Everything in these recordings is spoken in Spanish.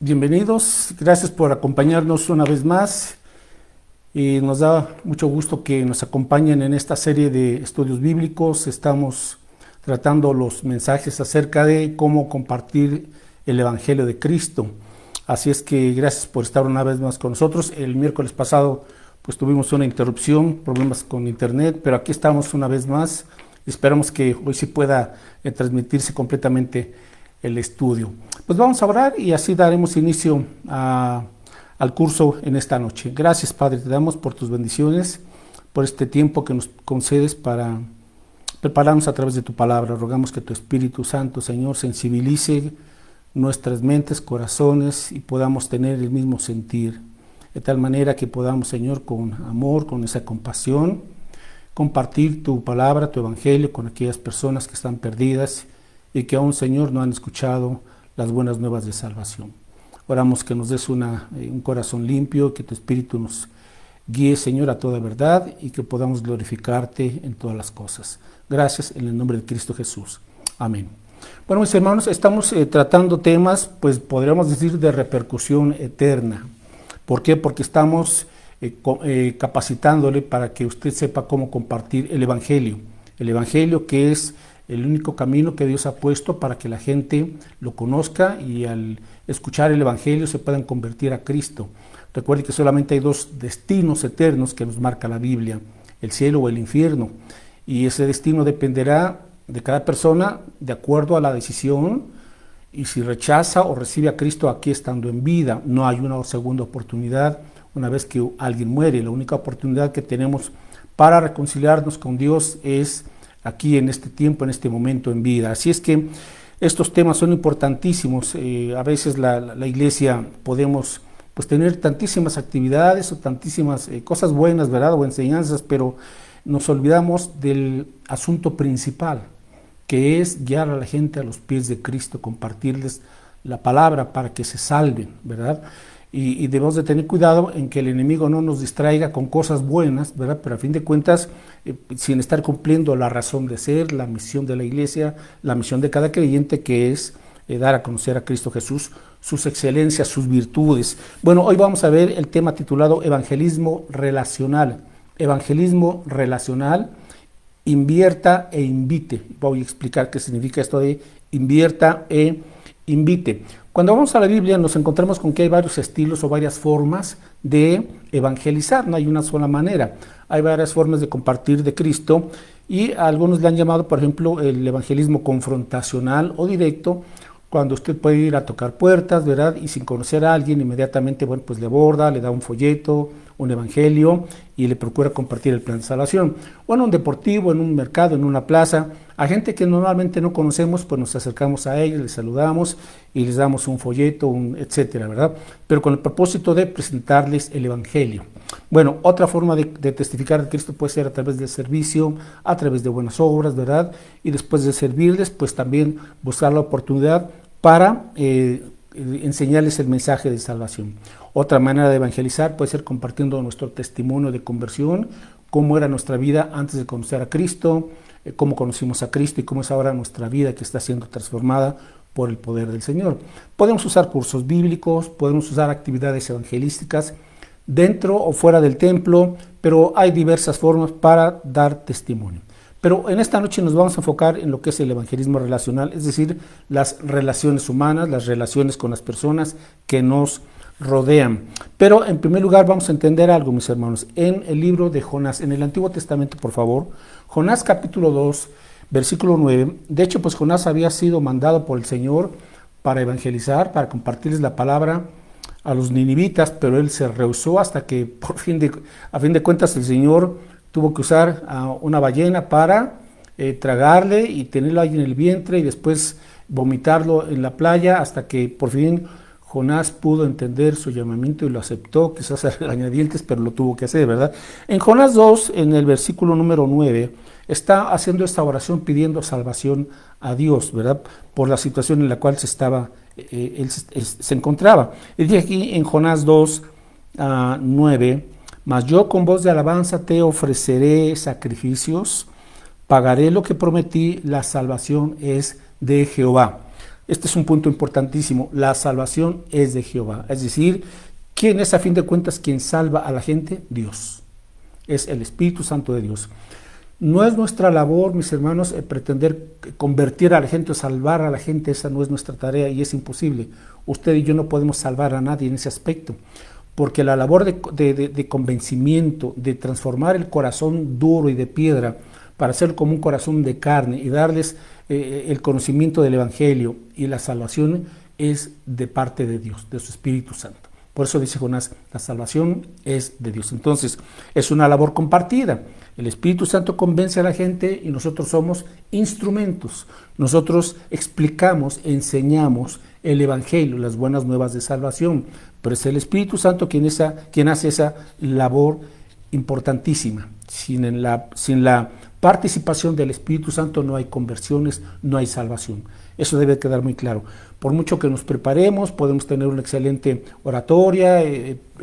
Bienvenidos, gracias por acompañarnos una vez más y nos da mucho gusto que nos acompañen en esta serie de estudios bíblicos. Estamos tratando los mensajes acerca de cómo compartir el Evangelio de Cristo. Así es que gracias por estar una vez más con nosotros. El miércoles pasado pues tuvimos una interrupción, problemas con internet, pero aquí estamos una vez más y esperamos que hoy sí pueda transmitirse completamente el estudio. Pues vamos a orar y así daremos inicio al curso en esta noche. Gracias, Padre, te damos por tus bendiciones, por este tiempo que nos concedes para prepararnos a través de tu palabra. Rogamos que tu Espíritu Santo, Señor, sensibilice nuestras mentes, corazones y podamos tener el mismo sentir, de tal manera que podamos, Señor, con amor, con esa compasión, compartir tu palabra, tu evangelio con aquellas personas que están perdidas y que aún, Señor, no han escuchado las buenas nuevas de salvación. Oramos que nos des un corazón limpio, que tu Espíritu nos guíe, Señor, a toda verdad y que podamos glorificarte en todas las cosas. Gracias en el nombre de Cristo Jesús. Amén. Bueno, mis hermanos, estamos tratando temas, pues podríamos decir, de repercusión eterna. ¿Por qué? Porque estamos capacitándole para que usted sepa cómo compartir el Evangelio. El Evangelio, que es el único camino que Dios ha puesto para que la gente lo conozca y al escuchar el Evangelio se puedan convertir a Cristo. Recuerde que solamente hay dos destinos eternos que nos marca la Biblia, el cielo o el infierno, y ese destino dependerá de cada persona de acuerdo a la decisión y si rechaza o recibe a Cristo aquí estando en vida. No hay una segunda oportunidad una vez que alguien muere. La única oportunidad que tenemos para reconciliarnos con Dios es aquí en este tiempo, en este momento en vida. Así es que estos temas son importantísimos. A veces la iglesia podemos pues tener tantísimas actividades o tantísimas cosas buenas, ¿verdad? O enseñanzas, pero nos olvidamos del asunto principal, que es guiar a la gente a los pies de Cristo, compartirles la palabra para que se salven, ¿verdad? Y debemos de tener cuidado en que el enemigo no nos distraiga con cosas buenas, ¿verdad? Pero a fin de cuentas, sin estar cumpliendo la razón de ser, la misión de la iglesia, la misión de cada creyente, que es dar a conocer a Cristo Jesús, sus excelencias, sus virtudes. Bueno, hoy vamos a ver el tema titulado Evangelismo Relacional. Evangelismo Relacional, invierta e invite. Voy a explicar qué significa esto de invierta e invite. Cuando vamos a la Biblia nos encontramos con que hay varios estilos o varias formas de evangelizar, no hay una sola manera, hay varias formas de compartir de Cristo y a algunos le han llamado, por ejemplo, el evangelismo confrontacional o directo, cuando usted puede ir a tocar puertas, ¿verdad? Y sin conocer a alguien, inmediatamente, bueno, pues le aborda, le da un folleto, un evangelio y le procura compartir el plan de salvación. O en un deportivo, en un mercado, en una plaza, a gente que normalmente no conocemos, pues nos acercamos a ellos, les saludamos y les damos un folleto, etcétera, ¿verdad? Pero con el propósito de presentarles el evangelio. Bueno, otra forma de testificar de Cristo puede ser a través del servicio, a través de buenas obras, ¿verdad? Y después de servirles, pues también buscar la oportunidad para enseñarles el mensaje de salvación. Otra manera de evangelizar puede ser compartiendo nuestro testimonio de conversión, cómo era nuestra vida antes de conocer a Cristo, cómo conocimos a Cristo y cómo es ahora nuestra vida que está siendo transformada por el poder del Señor. Podemos usar cursos bíblicos, podemos usar actividades evangelísticas dentro o fuera del templo, pero hay diversas formas para dar testimonio. Pero en esta noche nos vamos a enfocar en lo que es el evangelismo relacional, es decir, las relaciones humanas, las relaciones con las personas que nos rodean. Pero en primer lugar vamos a entender algo, mis hermanos, en el libro de Jonás, en el Antiguo Testamento, por favor, Jonás capítulo 2, versículo 9, de hecho, pues Jonás había sido mandado por el Señor para evangelizar, para compartirles la palabra a los ninivitas, pero él se rehusó hasta que a fin de cuentas el Señor tuvo que usar a una ballena para tragarle y tenerlo ahí en el vientre y después vomitarlo en la playa hasta que por fin Jonás pudo entender su llamamiento y lo aceptó, quizás a regañadientes, pero lo tuvo que hacer, ¿verdad? En Jonás 2, en el versículo número 9, está haciendo esta oración pidiendo salvación a Dios, ¿verdad? Por la situación en la cual él se encontraba. Y dice aquí en Jonás 2, 9, mas yo con voz de alabanza te ofreceré sacrificios, pagaré lo que prometí, la salvación es de Jehová. Este es un punto importantísimo. La salvación es de Jehová. Es decir, ¿quién es a fin de cuentas quien salva a la gente? Dios. Es el Espíritu Santo de Dios. No es nuestra labor, mis hermanos, pretender convertir a la gente o salvar a la gente. Esa no es nuestra tarea y es imposible. Usted y yo no podemos salvar a nadie en ese aspecto, porque la labor de convencimiento, de transformar el corazón duro y de piedra para hacerlo como un corazón de carne y darles el conocimiento del Evangelio y la salvación es de parte de Dios, de su Espíritu Santo. Por eso dice Jonás, la salvación es de Dios. Entonces, es una labor compartida. El Espíritu Santo convence a la gente y nosotros somos instrumentos. Nosotros explicamos, enseñamos el Evangelio, las buenas nuevas de salvación. Pero es el Espíritu Santo quien hace esa labor importantísima. Sin la participación del Espíritu Santo no hay conversiones, no hay salvación. Eso debe quedar muy claro. Por mucho que nos preparemos, podemos tener una excelente oratoria,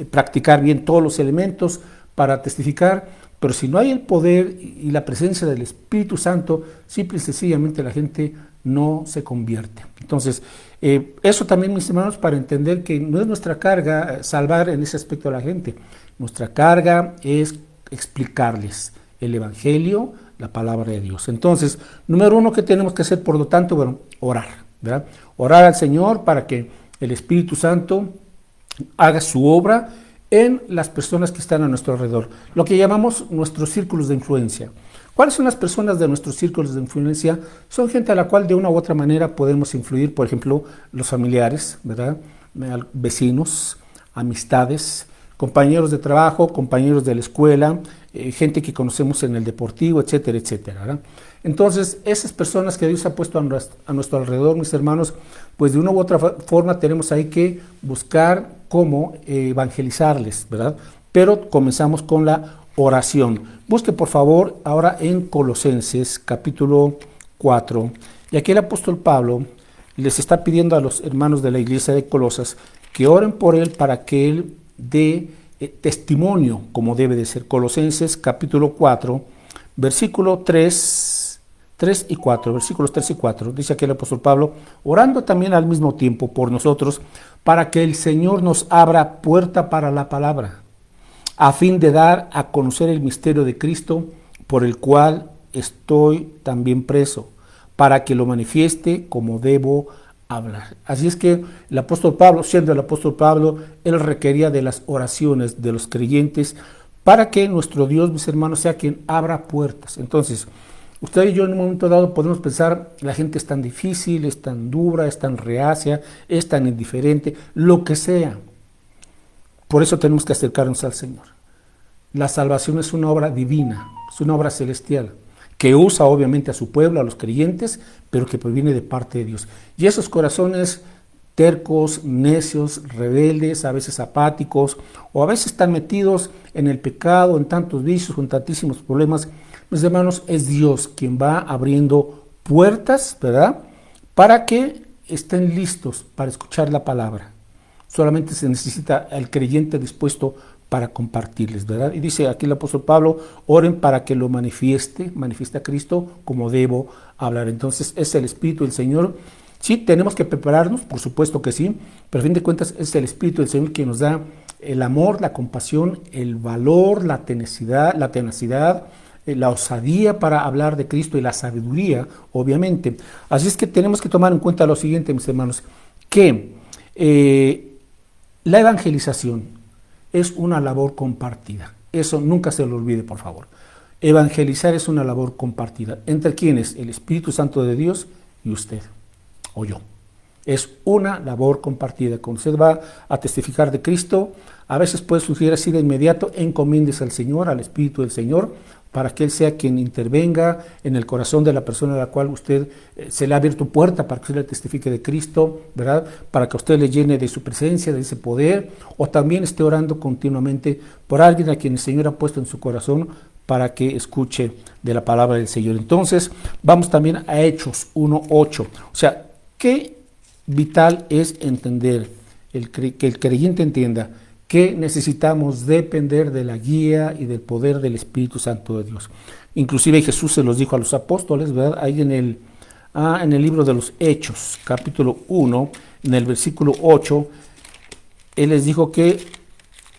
practicar bien todos los elementos para testificar, pero si no hay el poder y la presencia del Espíritu Santo, simple y sencillamente la gente no se convierte. Entonces, eso también, mis hermanos, para entender que no es nuestra carga salvar en ese aspecto a la gente. Nuestra carga es explicarles el Evangelio, la palabra de Dios. Entonces, número uno, ¿qué tenemos que hacer? Por lo tanto, bueno, orar, ¿verdad? Orar al Señor para que el Espíritu Santo haga su obra en las personas que están a nuestro alrededor, lo que llamamos nuestros círculos de influencia. ¿Cuáles son las personas de nuestros círculos de influencia? Son gente a la cual de una u otra manera podemos influir, por ejemplo, los familiares, ¿verdad? Vecinos, amistades, compañeros de trabajo, compañeros de la escuela, gente que conocemos en el deportivo, etcétera, etcétera, ¿verdad? Entonces, esas personas que Dios ha puesto a nuestro alrededor, mis hermanos, pues de una u otra forma tenemos ahí que buscar cómo evangelizarles, ¿verdad? Pero comenzamos con la oración. Busque por favor ahora en Colosenses capítulo 4. Y aquí el apóstol Pablo les está pidiendo a los hermanos de la iglesia de Colosas que oren por él para que él dé testimonio como debe de ser. Colosenses capítulo 4, versículo 3 y 4, versículos 3 y 4, dice aquí el apóstol Pablo, orando también al mismo tiempo por nosotros, para que el Señor nos abra puerta para la palabra, a fin de dar a conocer el misterio de Cristo, por el cual estoy también preso, para que lo manifieste como debo hablar. Así es que el apóstol Pablo, siendo el apóstol Pablo, él requería de las oraciones de los creyentes, para que nuestro Dios, mis hermanos, sea quien abra puertas. Entonces, usted y yo en un momento dado podemos pensar, la gente es tan difícil, es tan dura, es tan reacia, es tan indiferente, lo que sea. Por eso tenemos que acercarnos al Señor. La salvación es una obra divina, es una obra celestial, que usa obviamente a su pueblo, a los creyentes, pero que proviene de parte de Dios. Y esos corazones tercos, necios, rebeldes, a veces apáticos, o a veces están metidos en el pecado, en tantos vicios, en tantísimos problemas, mis hermanos, es Dios quien va abriendo puertas, ¿verdad?, para que estén listos para escuchar la palabra. Solamente se necesita el creyente dispuesto para compartirles, ¿verdad? Y dice aquí el apóstol Pablo, oren para que lo manifieste a Cristo como debo hablar. Entonces es el Espíritu del Señor. Sí, tenemos que prepararnos, por supuesto que sí, pero a fin de cuentas es el Espíritu del Señor quien nos da el amor, la compasión, el valor, la tenacidad, la osadía para hablar de Cristo y la sabiduría, obviamente. Así es que tenemos que tomar en cuenta lo siguiente, mis hermanos, que la evangelización es una labor compartida. Eso nunca se lo olvide, por favor. Evangelizar es una labor compartida. ¿Entre quiénes? El Espíritu Santo de Dios y usted o yo. Es una labor compartida. Cuando usted va a testificar de Cristo, a veces puede surgir así de inmediato, encomiéndese al Señor, al Espíritu del Señor, para que Él sea quien intervenga en el corazón de la persona a la cual usted se le ha abierto puerta para que usted le testifique de Cristo, ¿verdad? Para que usted le llene de su presencia, de ese poder, o también esté orando continuamente por alguien a quien el Señor ha puesto en su corazón para que escuche de la palabra del Señor. Entonces, vamos también a Hechos 1:8. O sea, qué vital es entender, que el creyente entienda que necesitamos depender de la guía y del poder del Espíritu Santo de Dios. Inclusive Jesús se los dijo a los apóstoles, ¿verdad? Ahí en en el libro de los Hechos, capítulo 1, en el versículo 8, Él les dijo que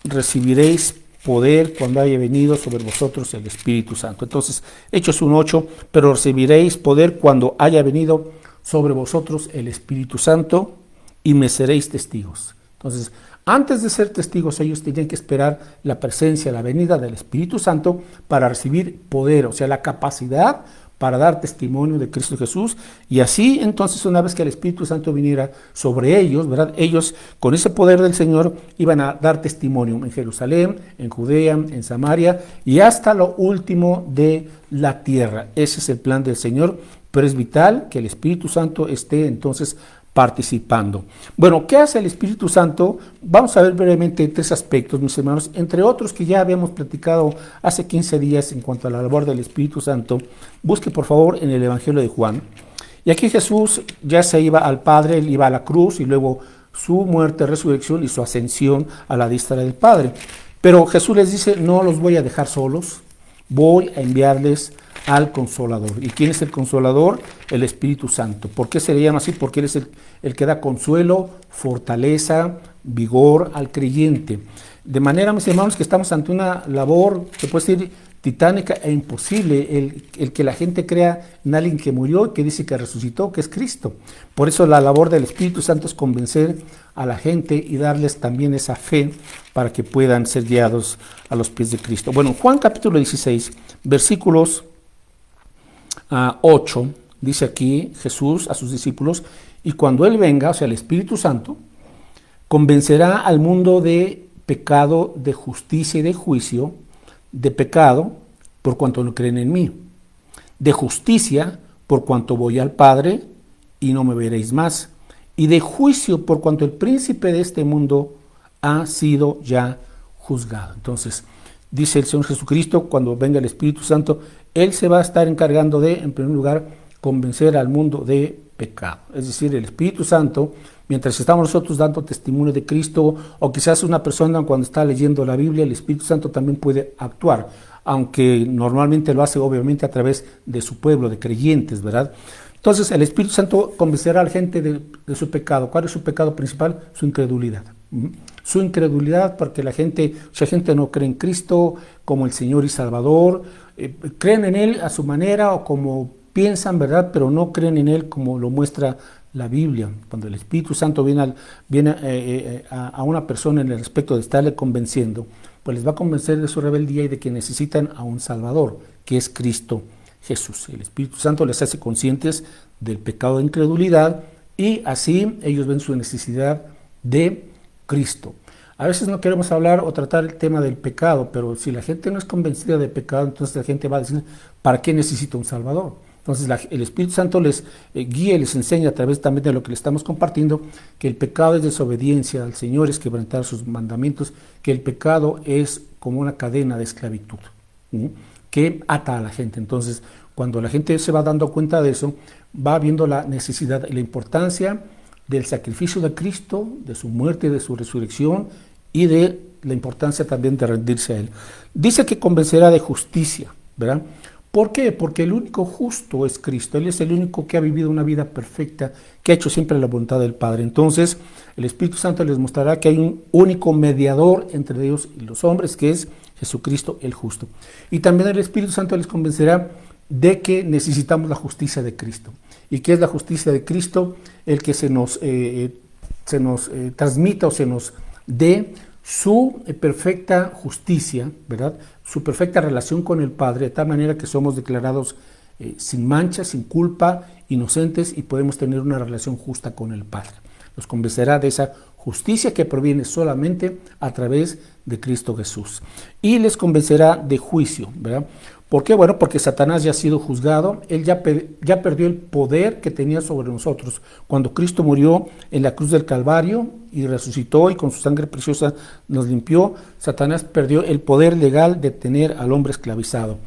recibiréis poder cuando haya venido sobre vosotros el Espíritu Santo. Entonces, Hechos 1:8, pero recibiréis poder cuando haya venido sobre vosotros el Espíritu Santo y me seréis testigos. Entonces, antes de ser testigos, ellos tenían que esperar la presencia, la venida del Espíritu Santo para recibir poder, o sea, la capacidad para dar testimonio de Cristo Jesús, y así entonces una vez que el Espíritu Santo viniera sobre ellos, ¿verdad? Ellos con ese poder del Señor iban a dar testimonio en Jerusalén, en Judea, en Samaria y hasta lo último de la tierra. Ese es el plan del Señor, pero es vital que el Espíritu Santo esté entonces participando. Bueno, ¿qué hace el Espíritu Santo? Vamos a ver brevemente 3 aspectos, mis hermanos, entre otros que ya habíamos platicado hace 15 días en cuanto a la labor del Espíritu Santo. Busque por favor en el Evangelio de Juan. Y aquí Jesús ya se iba al Padre, él iba a la cruz y luego su muerte, resurrección y su ascensión a la diestra del Padre. Pero Jesús les dice, no los voy a dejar solos, voy a enviarles al Consolador. ¿Y quién es el Consolador? El Espíritu Santo. ¿Por qué se le llama así? Porque Él es el que da consuelo, fortaleza, vigor al creyente. De manera, mis hermanos, que estamos ante una labor, se puede decir, titánica e imposible, el que la gente crea en alguien que murió y que dice que resucitó, que es Cristo. Por eso la labor del Espíritu Santo es convencer a la gente y darles también esa fe para que puedan ser guiados a los pies de Cristo. Bueno, Juan capítulo 16, versículos 8, dice aquí Jesús a sus discípulos, y cuando Él venga, o sea el Espíritu Santo, convencerá al mundo de pecado, de justicia y de juicio, de pecado por cuanto no creen en mí, de justicia por cuanto voy al Padre y no me veréis más, y de juicio por cuanto el príncipe de este mundo ha sido ya juzgado. Entonces, dice el Señor Jesucristo, cuando venga el Espíritu Santo, Él se va a estar encargando de, en primer lugar, convencer al mundo de pecado. Es decir, el Espíritu Santo, mientras estamos nosotros dando testimonio de Cristo, o quizás una persona cuando está leyendo la Biblia, el Espíritu Santo también puede actuar, aunque normalmente lo hace obviamente a través de su pueblo, de creyentes, ¿verdad? Entonces el Espíritu Santo convencerá a la gente de su pecado. ¿Cuál es su pecado principal? Su incredulidad. Su incredulidad, porque mucha gente no cree en Cristo como el Señor y Salvador, creen en Él a su manera o como piensan, ¿verdad? Pero no creen en Él como lo muestra la Biblia. Cuando el Espíritu Santo viene a una persona en el respecto de estarle convenciendo, pues les va a convencer de su rebeldía y de que necesitan a un Salvador, que es Cristo Jesús. El Espíritu Santo les hace conscientes del pecado de incredulidad y así ellos ven su necesidad de Cristo. A veces no queremos hablar o tratar el tema del pecado, pero si la gente no es convencida de pecado, entonces la gente va a decir, ¿para qué necesito un Salvador? Entonces el Espíritu Santo les guía y les enseña a través también de lo que le estamos compartiendo, que el pecado es desobediencia al Señor, es quebrantar sus mandamientos, que el pecado es como una cadena de esclavitud, ¿sí?, que ata a la gente. Entonces, cuando la gente se va dando cuenta de eso, va viendo la necesidad y la importancia del sacrificio de Cristo, de su muerte, de su resurrección y de la importancia también de rendirse a Él. Dice que convencerá de justicia, ¿verdad? ¿Por qué? Porque el único justo es Cristo. Él es el único que ha vivido una vida perfecta, que ha hecho siempre la voluntad del Padre. Entonces, el Espíritu Santo les mostrará que hay un único mediador entre Dios y los hombres, que es Jesucristo el justo. Y también el Espíritu Santo les convencerá de que necesitamos la justicia de Cristo. ¿Y qué es la justicia de Cristo? El que se nos transmita o se nos dé su perfecta justicia, ¿verdad? Su perfecta relación con el Padre, de tal manera que somos declarados sin mancha, sin culpa, inocentes y podemos tener una relación justa con el Padre. Los convencerá de esa justicia que proviene solamente a través de Cristo Jesús. Y les convencerá de juicio, ¿verdad? ¿Por qué? Bueno, porque Satanás ya ha sido juzgado, él ya perdió el poder que tenía sobre nosotros. Cuando Cristo murió en la cruz del Calvario y resucitó y con su sangre preciosa nos limpió, Satanás perdió el poder legal de tener al hombre esclavizado.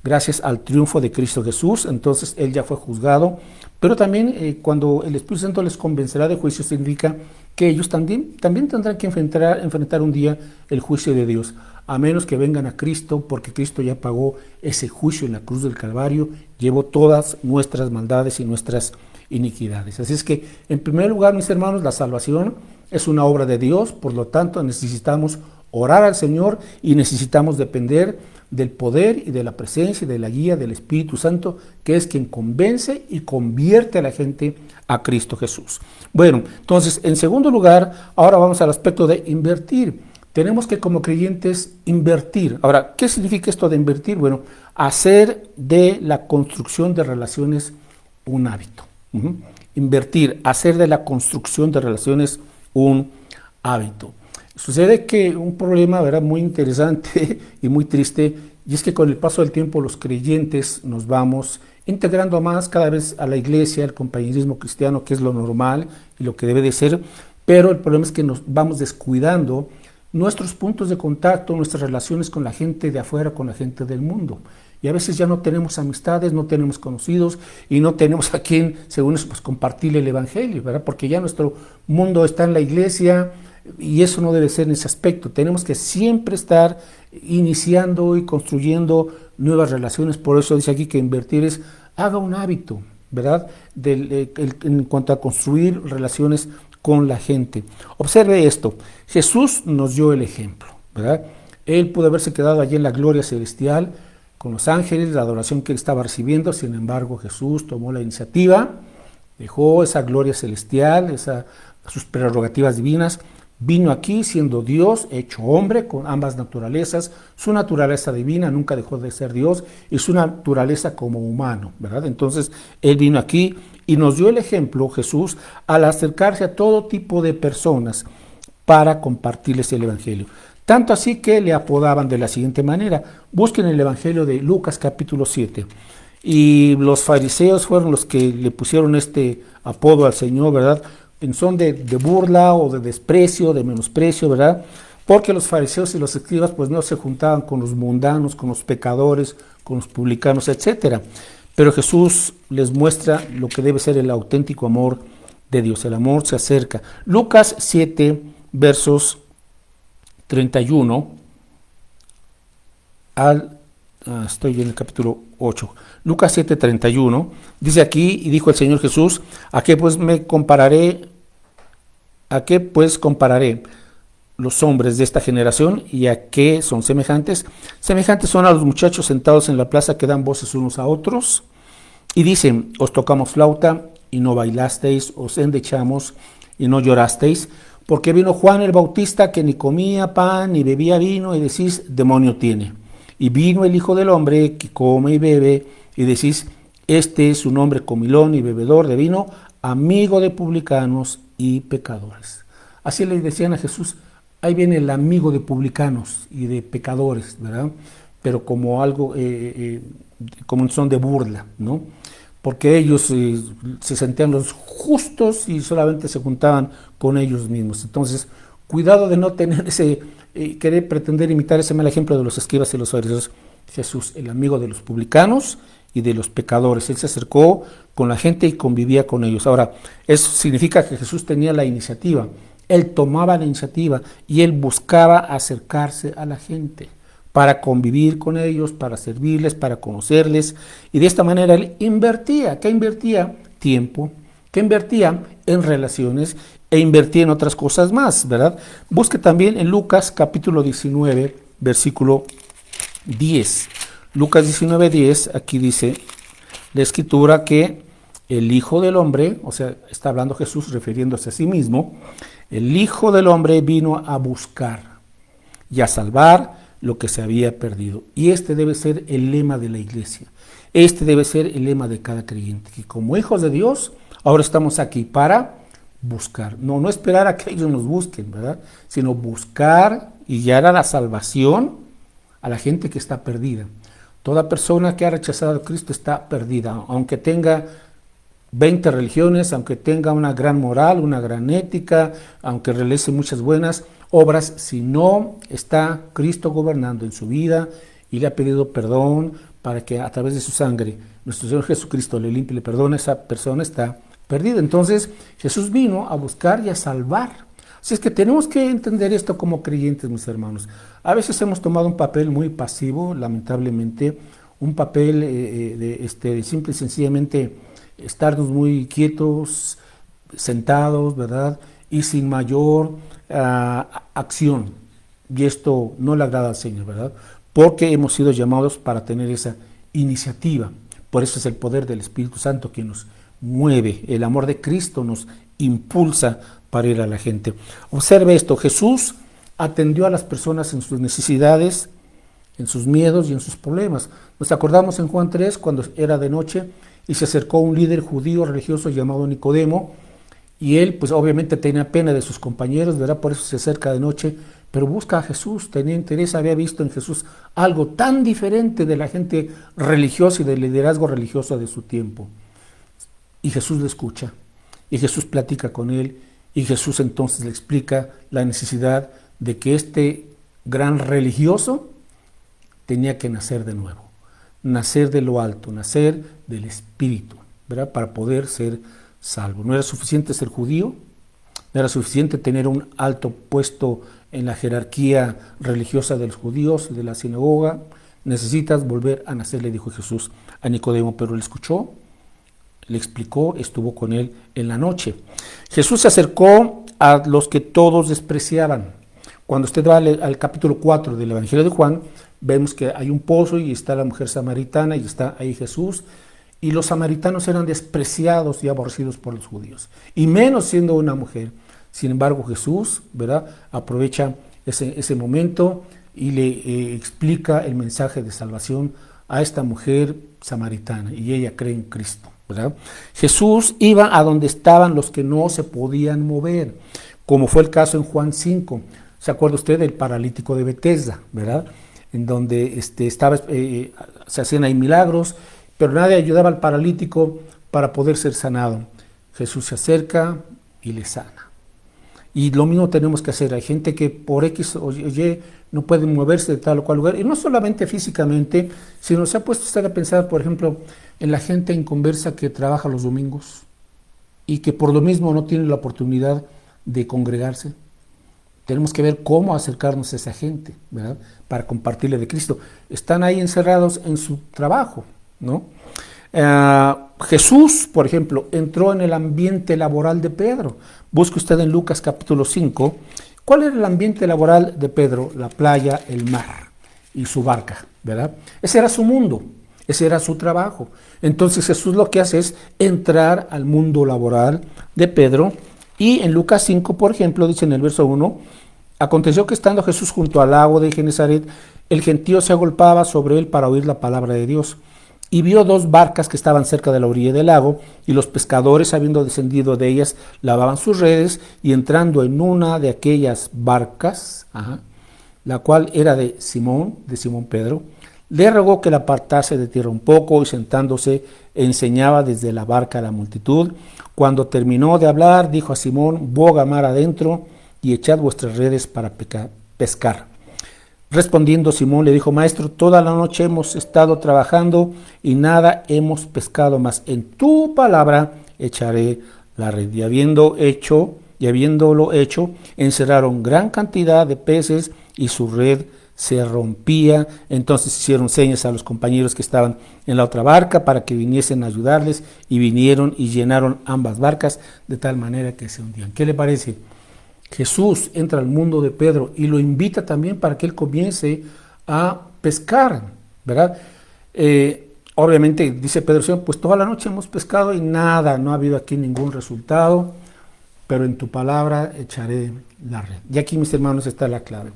gracias al triunfo de Cristo Jesús. Entonces Él ya fue juzgado, pero también cuando el Espíritu Santo les convencerá de juicio, significa que ellos también tendrán que enfrentar un día el juicio de Dios, a menos que vengan a Cristo, porque Cristo ya pagó ese juicio en la cruz del Calvario, llevó todas nuestras maldades y nuestras iniquidades. Así es que, en primer lugar, mis hermanos, la salvación es una obra de Dios, por lo tanto necesitamos orar al Señor y necesitamos depender del poder y de la presencia y de la guía del Espíritu Santo, que es quien convence y convierte a la gente a Cristo Jesús. Bueno, entonces, en segundo lugar, ahora vamos al aspecto de invertir. Tenemos que, como creyentes, invertir. Ahora, ¿qué significa esto de invertir? Bueno, hacer de la construcción de relaciones un hábito. Invertir, hacer de la construcción de relaciones un hábito. Sucede que un problema, ¿verdad?, muy interesante y muy triste, y es que con el paso del tiempo los creyentes nos vamos integrando más cada vez a la iglesia, al compañerismo cristiano, que es lo normal y lo que debe de ser, pero el problema es que nos vamos descuidando nuestros puntos de contacto, nuestras relaciones con la gente de afuera, con la gente del mundo. Y a veces ya no tenemos amistades, no tenemos conocidos y no tenemos a quien, según eso, pues compartir el evangelio, ¿verdad? Porque ya nuestro mundo está en la iglesia y eso no debe ser en ese aspecto. Tenemos que siempre estar iniciando y construyendo nuevas relaciones. Por eso dice aquí que invertir es, haga un hábito, ¿verdad? En cuanto a construir relaciones con la gente. Observe esto, Jesús nos dio el ejemplo, ¿verdad? Él pudo haberse quedado allí en la gloria celestial con los ángeles, la adoración que él estaba recibiendo. Sin embargo, Jesús tomó la iniciativa, dejó esa gloria celestial, sus prerrogativas divinas, vino aquí siendo Dios, hecho hombre, con ambas naturalezas, su naturaleza divina nunca dejó de ser Dios y su naturaleza como humano, ¿verdad? Entonces, él vino aquí y nos dio el ejemplo, Jesús, al acercarse a todo tipo de personas para compartirles el evangelio. Tanto así que le apodaban de la siguiente manera. Busquen el evangelio de Lucas capítulo 7. Y los fariseos fueron los que le pusieron este apodo al Señor, ¿verdad? En son de burla o de desprecio, de menosprecio, ¿verdad? Porque los fariseos y los escribas pues no se juntaban con los mundanos, con los pecadores, con los publicanos, etcétera. Pero Jesús les muestra lo que debe ser el auténtico amor de Dios. El amor se acerca. Lucas 7, versos 31 estoy en el capítulo 8. Lucas 7, 31. Dice aquí, y dijo el Señor Jesús, ¿a qué pues compararé los hombres de esta generación y a qué son semejantes? Semejantes son a los muchachos sentados en la plaza que dan voces unos a otros y dicen, os tocamos flauta y no bailasteis, os endechamos y no llorasteis, porque vino Juan el Bautista que ni comía pan ni bebía vino y decís, demonio tiene. Y vino el Hijo del Hombre que come y bebe y decís, este es un hombre comilón y bebedor de vino, amigo de publicanos y pecadores. Así le decían a Jesús, ahí viene el amigo de publicanos y de pecadores, ¿verdad? Pero como algo, como un son de burla, ¿no? Porque ellos se sentían los justos y solamente se juntaban con ellos mismos. Entonces, cuidado de no tener querer pretender imitar ese mal ejemplo de los escribas y los fariseos. Jesús, el amigo de los publicanos y de los pecadores. Él se acercó con la gente y convivía con ellos. Ahora, eso significa que Jesús tenía la iniciativa. Él tomaba la iniciativa y él buscaba acercarse a la gente para convivir con ellos, para servirles, para conocerles. Y de esta manera él invertía. ¿Qué invertía? Tiempo. ¿Qué invertía? En relaciones e invertía en otras cosas más, ¿verdad? Busque también en Lucas capítulo 19, versículo 10. Lucas 19, 10, aquí dice la escritura que el Hijo del Hombre, o sea, está hablando Jesús refiriéndose a sí mismo, el Hijo del Hombre vino a buscar y a salvar lo que se había perdido. Y este debe ser el lema de la iglesia. Este debe ser el lema de cada creyente, que como hijos de Dios, ahora estamos aquí para buscar. No esperar a que ellos nos busquen, ¿verdad? Sino buscar y guiar a la salvación a la gente que está perdida. Toda persona que ha rechazado a Cristo está perdida, aunque tenga 20 religiones, aunque tenga una gran moral, una gran ética, aunque realice muchas buenas obras, si no está Cristo gobernando en su vida y le ha pedido perdón para que a través de su sangre nuestro Señor Jesucristo le limpie y le perdone, esa persona está perdida. Entonces Jesús vino a buscar y a salvar. Así es que tenemos que entender esto como creyentes, mis hermanos. A veces hemos tomado un papel muy pasivo, lamentablemente, un papel de simple y sencillamente estarnos muy quietos, sentados, ¿verdad? Y sin mayor acción. Y esto no le agrada al Señor, ¿verdad? Porque hemos sido llamados para tener esa iniciativa. Por eso es el poder del Espíritu Santo que nos mueve. El amor de Cristo nos impulsa para ir a la gente. Observe esto, Jesús atendió a las personas en sus necesidades, en sus miedos y en sus problemas. Nos acordamos en Juan 3, cuando era de noche, y se acercó un líder judío religioso llamado Nicodemo, y él pues obviamente tenía pena de sus compañeros, ¿verdad? Por eso se acerca de noche, pero busca a Jesús, tenía interés, había visto en Jesús algo tan diferente de la gente religiosa y del liderazgo religioso de su tiempo. Y Jesús le escucha, y Jesús platica con él, y Jesús entonces le explica la necesidad de que este gran religioso tenía que nacer de nuevo, nacer de lo alto, nacer del Espíritu, ¿verdad? Para poder ser salvo. No era suficiente ser judío, no era suficiente tener un alto puesto en la jerarquía religiosa de los judíos, de la sinagoga. Necesitas volver a nacer, le dijo Jesús a Nicodemo, pero él escuchó, le explicó, estuvo con él en la noche. Jesús se acercó a los que todos despreciaban. Cuando usted va al capítulo 4 del Evangelio de Juan, vemos que hay un pozo y está la mujer samaritana y está ahí Jesús, y los samaritanos eran despreciados y aborrecidos por los judíos, y menos siendo una mujer. Sin embargo, Jesús, ¿verdad?, aprovecha ese momento y le explica el mensaje de salvación a esta mujer samaritana, y ella cree en Cristo, ¿verdad? Jesús iba a donde estaban los que no se podían mover, como fue el caso en Juan 5. ¿Se acuerda usted del paralítico de Betesda, verdad?, en donde se hacían ahí milagros, pero nadie ayudaba al paralítico para poder ser sanado. Jesús se acerca y le sana. Y lo mismo tenemos que hacer. Hay gente que por X o Y no puede moverse de tal o cual lugar, y no solamente físicamente, sino se ha puesto usted a pensar, por ejemplo, en la gente inconversa que trabaja los domingos y que por lo mismo no tiene la oportunidad de congregarse. Tenemos que ver cómo acercarnos a esa gente, ¿verdad?, para compartirle de Cristo. Están ahí encerrados en su trabajo, ¿no? Jesús, por ejemplo, entró en el ambiente laboral de Pedro. Busque usted en Lucas capítulo 5. ¿Cuál era el ambiente laboral de Pedro? La playa, el mar y su barca, ¿verdad? Ese era su mundo, ese era su trabajo. Entonces Jesús lo que hace es entrar al mundo laboral de Pedro. Y en Lucas 5, por ejemplo, dice en el verso 1, aconteció que estando Jesús junto al lago de Genezaret, el gentío se agolpaba sobre él para oír la palabra de Dios. Y vio dos barcas que estaban cerca de la orilla del lago, y los pescadores, habiendo descendido de ellas, lavaban sus redes, y entrando en una de aquellas barcas, la cual era de Simón Pedro, le rogó que la apartase de tierra un poco, y sentándose enseñaba desde la barca a la multitud. Cuando terminó de hablar, dijo a Simón: boga mar adentro y echad vuestras redes para pescar. Respondiendo Simón le dijo: Maestro, toda la noche hemos estado trabajando y nada hemos pescado, mas en tu palabra echaré la red. Y habiéndolo hecho, encerraron gran cantidad de peces y su red se rompía. Entonces hicieron señas a los compañeros que estaban en la otra barca para que viniesen a ayudarles, y vinieron y llenaron ambas barcas de tal manera que se hundían. ¿Qué le parece? Jesús entra al mundo de Pedro y lo invita también para que él comience a pescar, ¿verdad? Obviamente dice Pedro: Señor, pues toda la noche hemos pescado y nada, no ha habido aquí ningún resultado, pero en tu palabra echaré la red. Y aquí, mis hermanos, está la clave.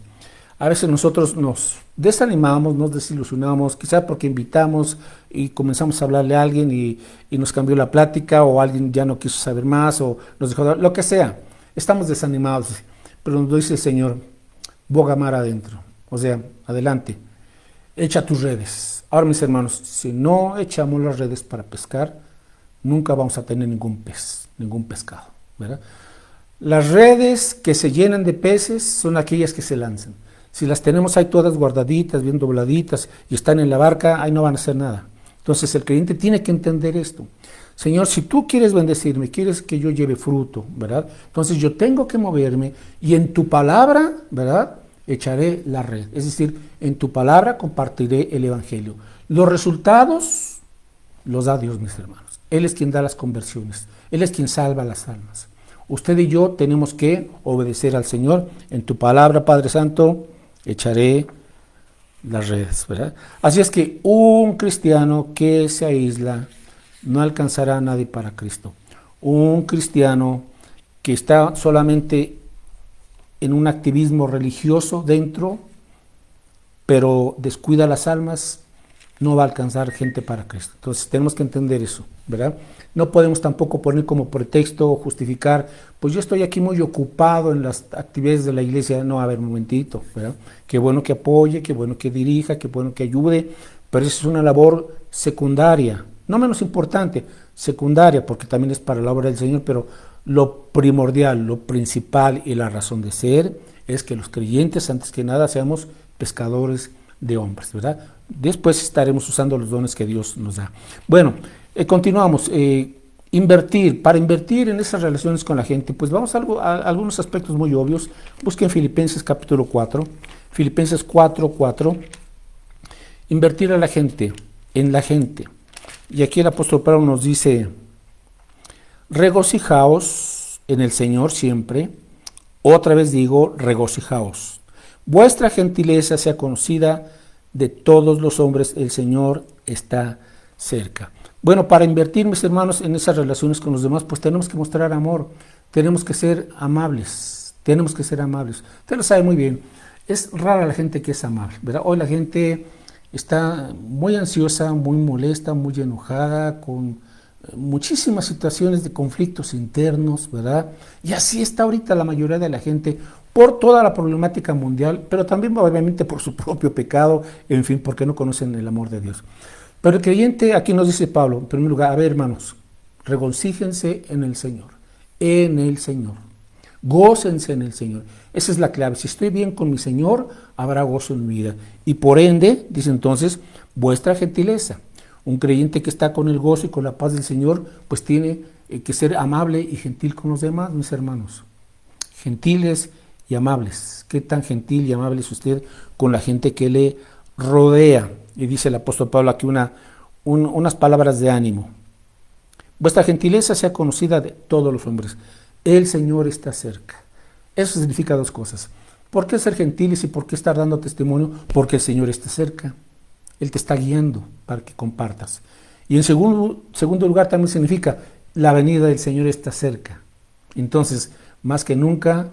A veces nosotros nos desanimamos, nos desilusionamos, quizás porque invitamos y comenzamos a hablarle a alguien y nos cambió la plática, o alguien ya no quiso saber más, o nos dejó, lo que sea. Estamos desanimados, pero nos dice el Señor: boga mar adentro, o sea, adelante, echa tus redes. Ahora, mis hermanos, si no echamos las redes para pescar, nunca vamos a tener ningún pez, ningún pescado, ¿verdad? Las redes que se llenan de peces son aquellas que se lanzan. Si las tenemos ahí todas guardaditas, bien dobladitas y están en la barca, ahí no van a hacer nada. Entonces el creyente tiene que entender esto. Señor, si tú quieres bendecirme, quieres que yo lleve fruto, ¿verdad? Entonces yo tengo que moverme y en tu palabra, ¿verdad? Echaré la red. Es decir, en tu palabra compartiré el evangelio. Los resultados los da Dios, mis hermanos. Él es quien da las conversiones. Él es quien salva las almas. Usted y yo tenemos que obedecer al Señor. En tu palabra, Padre Santo, echaré las redes, ¿verdad? Así es que un cristiano que se aísla no alcanzará a nadie para Cristo. Un cristiano que está solamente en un activismo religioso dentro, pero descuida las almas, no va a alcanzar gente para Cristo. Entonces tenemos que entender eso, ¿verdad? No podemos tampoco poner como pretexto o justificar, pues yo estoy aquí muy ocupado en las actividades de la iglesia. No, a ver, un momentito, ¿verdad? Qué bueno que apoye, qué bueno que dirija, qué bueno que ayude, pero eso es una labor secundaria, no menos importante, secundaria, porque también es para la obra del Señor, pero lo primordial, lo principal y la razón de ser es que los creyentes, antes que nada, seamos pescadores de hombres, ¿verdad? Después estaremos usando los dones que Dios nos da. Bueno, continuamos. Invertir, para invertir en esas relaciones con la gente, pues vamos a algunos aspectos muy obvios. Busquen Filipenses capítulo 4, Filipenses 4:4. Invertir a la gente, en la gente. Y aquí el apóstol Pablo nos dice: regocijaos en el Señor siempre. Otra vez digo, regocijaos. Vuestra gentileza sea conocida de todos los hombres, el Señor está cerca. Bueno, para invertir, mis hermanos, en esas relaciones con los demás, pues tenemos que mostrar amor, tenemos que ser amables, tenemos que ser amables. Usted lo sabe muy bien, es rara la gente que es amable, ¿verdad? Hoy la gente está muy ansiosa, muy molesta, muy enojada, con muchísimas situaciones de conflictos internos, ¿verdad? Y así está ahorita la mayoría de la gente por toda la problemática mundial, pero también obviamente por su propio pecado, en fin, porque no conocen el amor de Dios. Pero el creyente, aquí nos dice Pablo, en primer lugar, a ver, hermanos, regocíjense en el Señor, gócense en el Señor. Esa es la clave. Si estoy bien con mi Señor, habrá gozo en mi vida. Y por ende, dice entonces, vuestra gentileza. Un creyente que está con el gozo y con la paz del Señor, pues tiene que ser amable y gentil con los demás, mis hermanos. Gentiles y amables. ¿Qué tan gentil y amable es usted con la gente que le rodea? Y dice el apóstol Pablo aquí unas palabras de ánimo. Vuestra gentileza sea conocida de todos los hombres. El Señor está cerca. Eso significa dos cosas. ¿Por qué ser gentiles y por qué estar dando testimonio? Porque el Señor está cerca. Él te está guiando para que compartas. Y en segundo lugar también significa la venida del Señor está cerca. Entonces, más que nunca,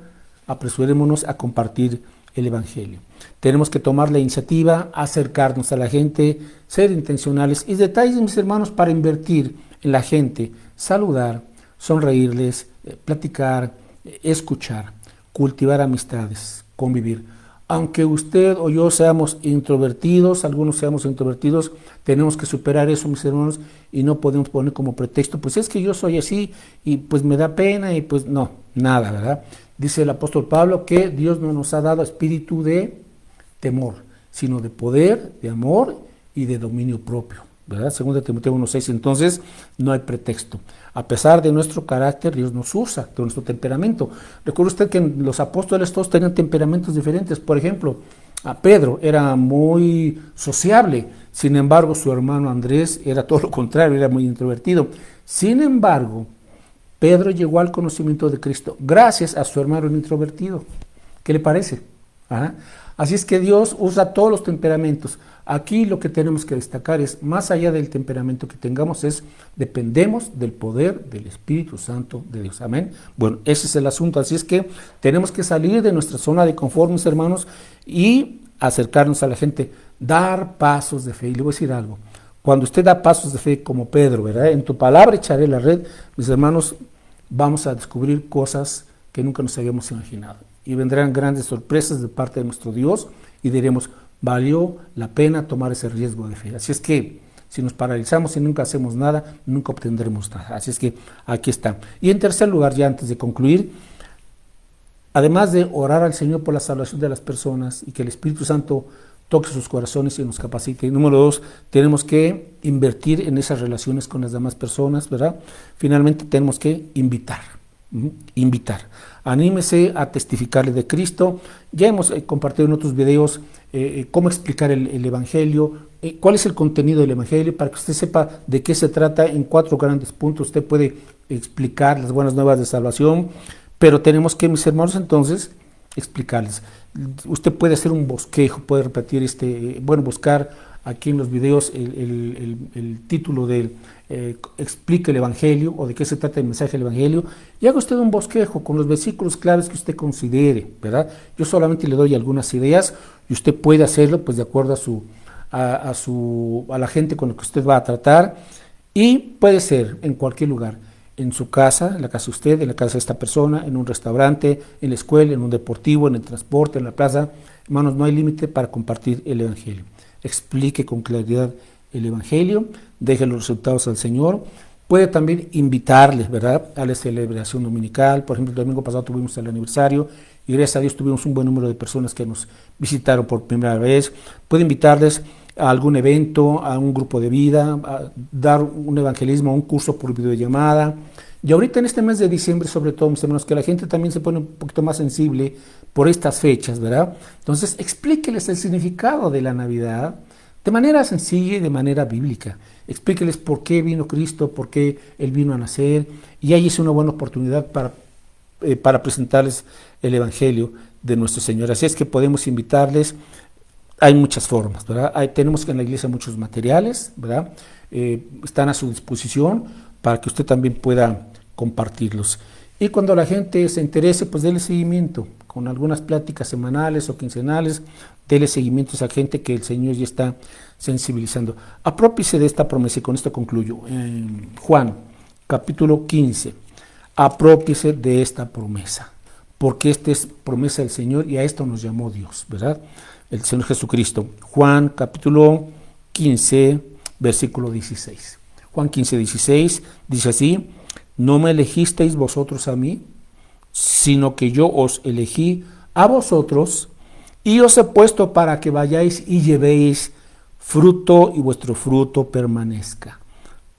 apresurémonos a compartir el Evangelio. Tenemos que tomar la iniciativa, acercarnos a la gente, ser intencionales. Y detalles, mis hermanos, para invertir en la gente: saludar, sonreírles, platicar, escuchar, cultivar amistades, convivir. Aunque usted o yo seamos introvertidos, algunos seamos introvertidos, tenemos que superar eso, mis hermanos, y no podemos poner como pretexto, pues es que yo soy así y pues me da pena y pues no, nada, ¿verdad? Dice el apóstol Pablo que Dios no nos ha dado espíritu de temor, sino de poder, de amor y de dominio propio, ¿verdad? Según de Timoteo 1:6. Entonces no hay pretexto. A pesar de nuestro carácter, Dios nos usa, de nuestro temperamento. Recuerde usted que los apóstoles todos tenían temperamentos diferentes. Por ejemplo, a Pedro era muy sociable, sin embargo su hermano Andrés era todo lo contrario, era muy introvertido. Sin embargo, Pedro llegó al conocimiento de Cristo gracias a su hermano introvertido. ¿Qué le parece? ¿Ah? Así es que Dios usa todos los temperamentos. Aquí lo que tenemos que destacar es, más allá del temperamento que tengamos, dependemos del poder del Espíritu Santo de Dios. Amén. Bueno, ese es el asunto. Así es que tenemos que salir de nuestra zona de confort, mis hermanos, y acercarnos a la gente, dar pasos de fe. Y le voy a decir algo. Cuando usted da pasos de fe como Pedro, ¿verdad? En tu palabra echaré la red, mis hermanos, vamos a descubrir cosas que nunca nos habíamos imaginado. Y vendrán grandes sorpresas de parte de nuestro Dios y diremos, valió la pena tomar ese riesgo de fe. Así es que si nos paralizamos y nunca hacemos nada, nunca obtendremos nada. Así es que aquí está. Y en tercer lugar, ya antes de concluir, además de orar al Señor por la salvación de las personas y que el Espíritu Santo toque sus corazones y nos capacite. Número 2, tenemos que invertir en esas relaciones con las demás personas, ¿verdad? Finalmente tenemos que invitar. Invitar. Anímese a testificarle de Cristo. Ya hemos compartido en otros videos cómo explicar el Evangelio, cuál es el contenido del Evangelio, para que usted sepa de qué se trata. En 4 grandes puntos usted puede explicar las buenas nuevas de salvación, pero tenemos que, mis hermanos, entonces explicarles. Usted puede hacer un bosquejo, puede repetir buscar aquí en los videos el título del explica el Evangelio, o de qué se trata el mensaje del Evangelio, y haga usted un bosquejo con los versículos claves que usted considere, ¿verdad? Yo solamente le doy algunas ideas y usted puede hacerlo pues de acuerdo a la gente con la que usted va a tratar, y puede ser en cualquier lugar. En su casa, en la casa de usted, en la casa de esta persona, en un restaurante, en la escuela, en un deportivo, en el transporte, en la plaza. Hermanos, no hay límite para compartir el Evangelio. Explique con claridad el Evangelio, deje los resultados al Señor. Puede también invitarles, ¿verdad?, a la celebración dominical. Por ejemplo, el domingo pasado tuvimos el aniversario y gracias a Dios tuvimos un buen número de personas que nos visitaron por primera vez. Puede invitarles a algún evento, a un grupo de vida, a dar un evangelismo, un curso por videollamada. Y ahorita en este mes de diciembre, sobre todo, mis hermanos, que la gente también se pone un poquito más sensible por estas fechas, ¿verdad? Entonces, explíqueles el significado de la Navidad de manera sencilla y de manera bíblica. Explíqueles por qué vino Cristo, por qué Él vino a nacer, y ahí es una buena oportunidad para presentarles el Evangelio de nuestro Señor. Así es que podemos invitarles. Hay muchas formas, ¿verdad? Tenemos en la iglesia muchos materiales, ¿verdad? Están a su disposición para que usted también pueda compartirlos. Y cuando la gente se interese, pues déle seguimiento con algunas pláticas semanales o quincenales, déle seguimiento a esa gente que el Señor ya está sensibilizando. Aprópiese de esta promesa, y con esto concluyo. Juan, capítulo 15, aprópiese de esta promesa, porque esta es promesa del Señor y a esto nos llamó Dios, ¿verdad? El Señor Jesucristo. Juan capítulo 15, versículo 16. Juan 15, 16 dice así: no me elegisteis vosotros a mí, sino que yo os elegí a vosotros, y os he puesto para que vayáis y llevéis fruto, y vuestro fruto permanezca,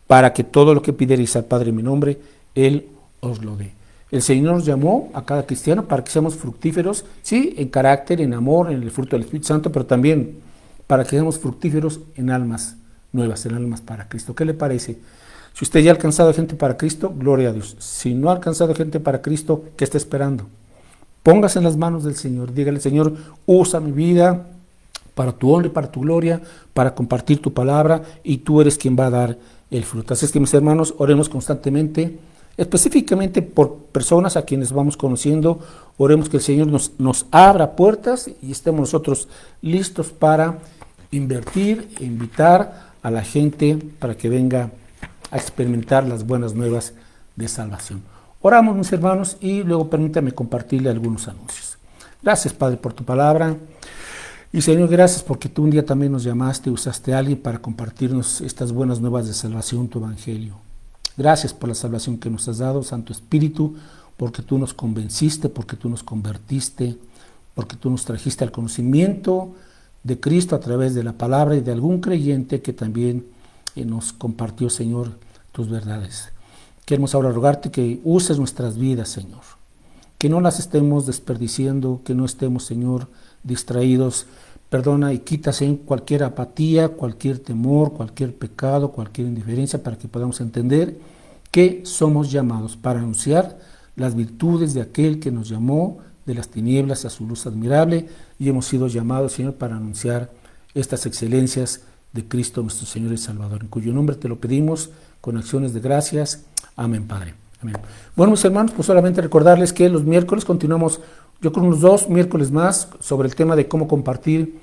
para que todo lo que pidierais al Padre en mi nombre, Él os lo dé. El Señor nos llamó a cada cristiano para que seamos fructíferos, sí, en carácter, en amor, en el fruto del Espíritu Santo, pero también para que seamos fructíferos en almas nuevas, en almas para Cristo. ¿Qué le parece? Si usted ya ha alcanzado gente para Cristo, gloria a Dios. Si no ha alcanzado gente para Cristo, ¿qué está esperando? Póngase en las manos del Señor. Dígale: Señor, usa mi vida para tu honra y para tu gloria, para compartir tu palabra, y tú eres quien va a dar el fruto. Así es que, mis hermanos, oremos constantemente, específicamente por personas a quienes vamos conociendo. Oremos que el Señor nos abra puertas y estemos nosotros listos para invertir e invitar a la gente para que venga a experimentar las buenas nuevas de salvación. Oramos, mis hermanos, y luego permítame compartirle algunos anuncios. Gracias, Padre, por tu palabra. Y Señor, gracias porque tú un día también nos llamaste, usaste a alguien para compartirnos estas buenas nuevas de salvación, tu Evangelio. Gracias por la salvación que nos has dado, Santo Espíritu, porque tú nos convenciste, porque tú nos convertiste, porque tú nos trajiste al conocimiento de Cristo a través de la palabra y de algún creyente que también nos compartió, Señor, tus verdades. Queremos ahora rogarte que uses nuestras vidas, Señor, que no las estemos desperdiciando, que no estemos, Señor, distraídos. Perdona y quita, Señor, cualquier apatía, cualquier temor, cualquier pecado, cualquier indiferencia, para que podamos entender que somos llamados para anunciar las virtudes de aquel que nos llamó de las tinieblas a su luz admirable, y hemos sido llamados, Señor, para anunciar estas excelencias de Cristo nuestro Señor y Salvador, en cuyo nombre te lo pedimos con acciones de gracias. Amén, Padre. Amén. Bueno, mis hermanos, pues solamente recordarles que los miércoles continuamos, yo creo, unos 2 miércoles más sobre el tema de cómo compartir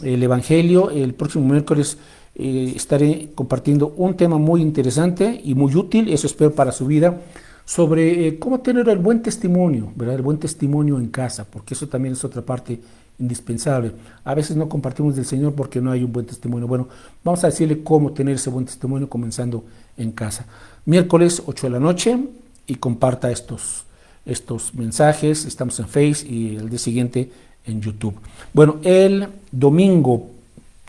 el Evangelio. El próximo miércoles estaré compartiendo un tema muy interesante y muy útil, eso espero para su vida, sobre cómo tener el buen testimonio, ¿verdad? El buen testimonio en casa, porque eso también es otra parte indispensable. A veces no compartimos del Señor porque no hay un buen testimonio. Bueno, vamos a decirle cómo tener ese buen testimonio comenzando en casa. Miércoles 8 de la noche, y comparta estos mensajes. Estamos en Face y el día siguiente en YouTube. Bueno, el domingo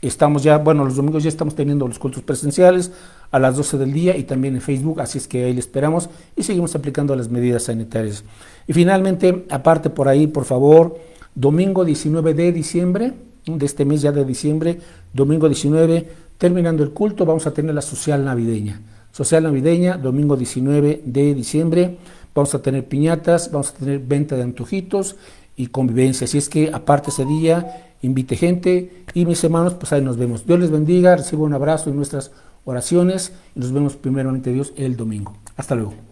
estamos ya, bueno, los domingos ya estamos teniendo los cultos presenciales a las 12 del día y también en Facebook, así es que ahí le esperamos y seguimos aplicando las medidas sanitarias. Y finalmente, aparte por ahí, por favor, domingo 19 de diciembre, de este mes ya de diciembre, domingo 19, terminando el culto, vamos a tener la social navideña. Social navideña, domingo 19 de diciembre, vamos a tener piñatas, vamos a tener venta de antojitos y convivencia. Así es que aparte ese día, invite gente y mis hermanos, pues ahí nos vemos. Dios les bendiga, recibo un abrazo en nuestras oraciones y nos vemos primeramente Dios el domingo. Hasta luego.